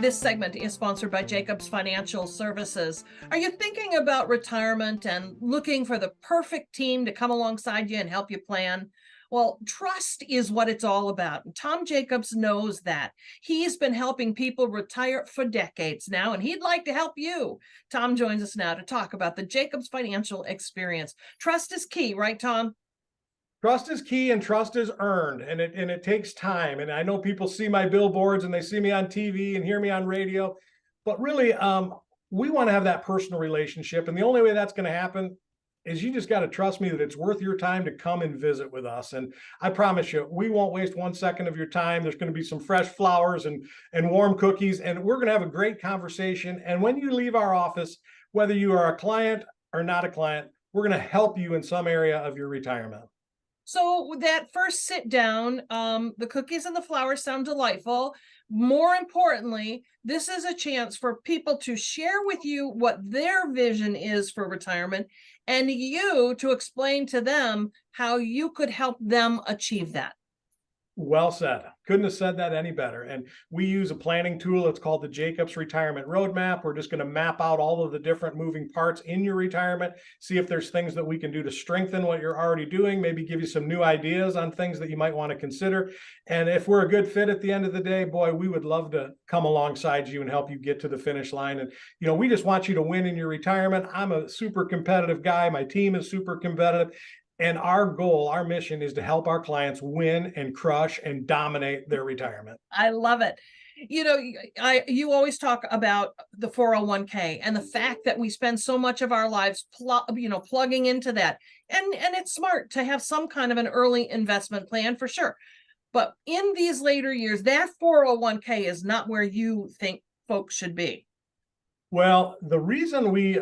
This segment is sponsored by Jacobs Financial Services. Are you thinking about retirement and looking for the perfect team to come alongside you and help you plan? Well, trust is what it's all about. And Tom Jacobs knows that. He's been helping people retire for decades now, and he'd like to help you. Tom joins us now to talk about the Jacobs Financial experience. Trust is key, right, Tom? Trust is key and trust is earned, and it takes time. And I know people see my billboards and they see me on TV and hear me on radio, but really, we want to have that personal relationship. And the only way that's going to happen is you just got to trust me that it's worth your time to come and visit with us. And I promise you, we won't waste 1 second of your time. There's going to be some fresh flowers and warm cookies, and we're going to have a great conversation. And when you leave our office, whether you are a client or not a client, we're going to help you in some area of your retirement. So that first sit down, the cookies and the flowers sound delightful. More importantly, this is a chance for people to share with you what their vision is for retirement and you to explain to them how you could help them achieve that. Well said. Couldn't have said that any better. And we use a planning tool. It's called the Jacobs Retirement Roadmap. We're just going to map out all of the different moving parts in your retirement, see if there's things that we can do to strengthen what you're already doing, maybe give you some new ideas on things that you might want to consider. And if we're a good fit at the end of the day, boy, we would love to come alongside you and help you get to the finish line. And, we just want you to win in your retirement. I'm a super competitive guy. My team is super competitive. And our goal, our mission is to help our clients win and crush and dominate their retirement. I love it. You always talk about the 401k and the fact that we spend so much of our lives plugging into that. And it's smart to have some kind of an early investment plan for sure. But in these later years, that 401k is not where you think folks should be. Well, the reason we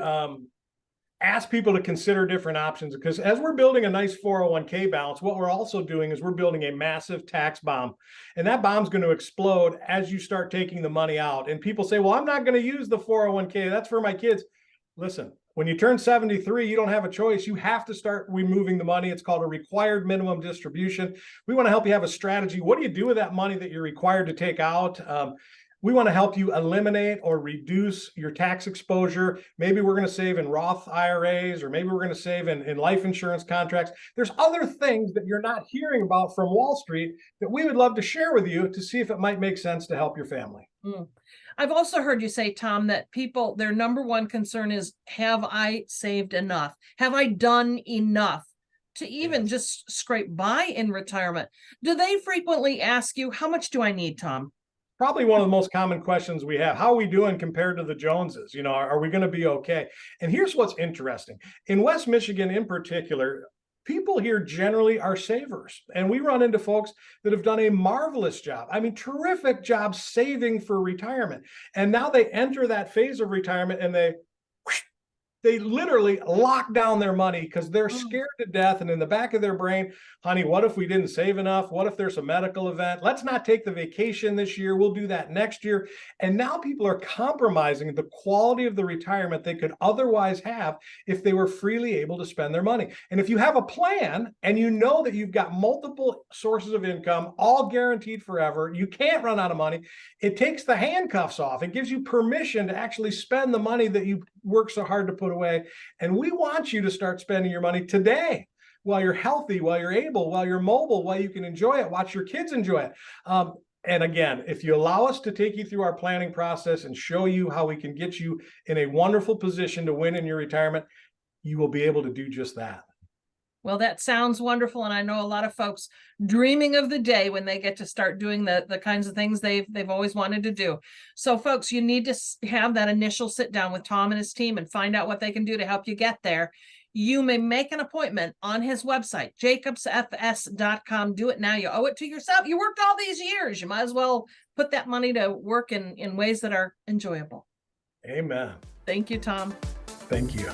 ask people to consider different options because as we're building a nice 401k balance, what we're also doing is we're building a massive tax bomb. And that bomb's going to explode as you start taking the money out. And people say, well, I'm not going to use the 401k. That's for my kids. Listen, when you turn 73, you don't have a choice. You have to start removing the money. It's called a required minimum distribution. We want to help you have a strategy. What do you do with that money that you're required to take out? We want to help you eliminate or reduce your tax exposure. Maybe we're going to save in Roth IRAs, or maybe we're going to save in life insurance contracts. There's other things that you're not hearing about from Wall Street that we would love to share with you to see if it might make sense to help your family. I've also heard you say, Tom, that people, their number one concern is, have I saved enough? Have I done enough to even just scrape by in retirement? Do they frequently ask you, how much do I need, Tom? Probably one of the most common questions we have. How are we doing compared to the Joneses? Are we going to be okay? And here's what's interesting. In West Michigan in particular, people here generally are savers. And we run into folks that have done a marvelous job. I mean, terrific job saving for retirement. And now they enter that phase of retirement and they literally lock down their money because they're scared to death. And in the back of their brain, honey, what if we didn't save enough? What if there's a medical event? Let's not take the vacation this year. We'll do that next year. And now people are compromising the quality of the retirement they could otherwise have if they were freely able to spend their money. And if you have a plan and you know that you've got multiple sources of income, all guaranteed forever, you can't run out of money. It takes the handcuffs off. It gives you permission to actually spend the money that you work so hard to put away. And we want you to start spending your money today while you're healthy, while you're able, while you're mobile, while you can enjoy it, watch your kids enjoy it. And again, if you allow us to take you through our planning process and show you how we can get you in a wonderful position to win in your retirement, you will be able to do just that. Well, that sounds wonderful. And I know a lot of folks dreaming of the day when they get to start doing the kinds of things they've always wanted to do. So folks, you need to have that initial sit down with Tom and his team and find out what they can do to help you get there. You may make an appointment on his website, jacobsfs.com. Do it now. You owe it to yourself. You worked all these years. You might as well put that money to work in ways that are enjoyable. Amen. Thank you, Tom. Thank you.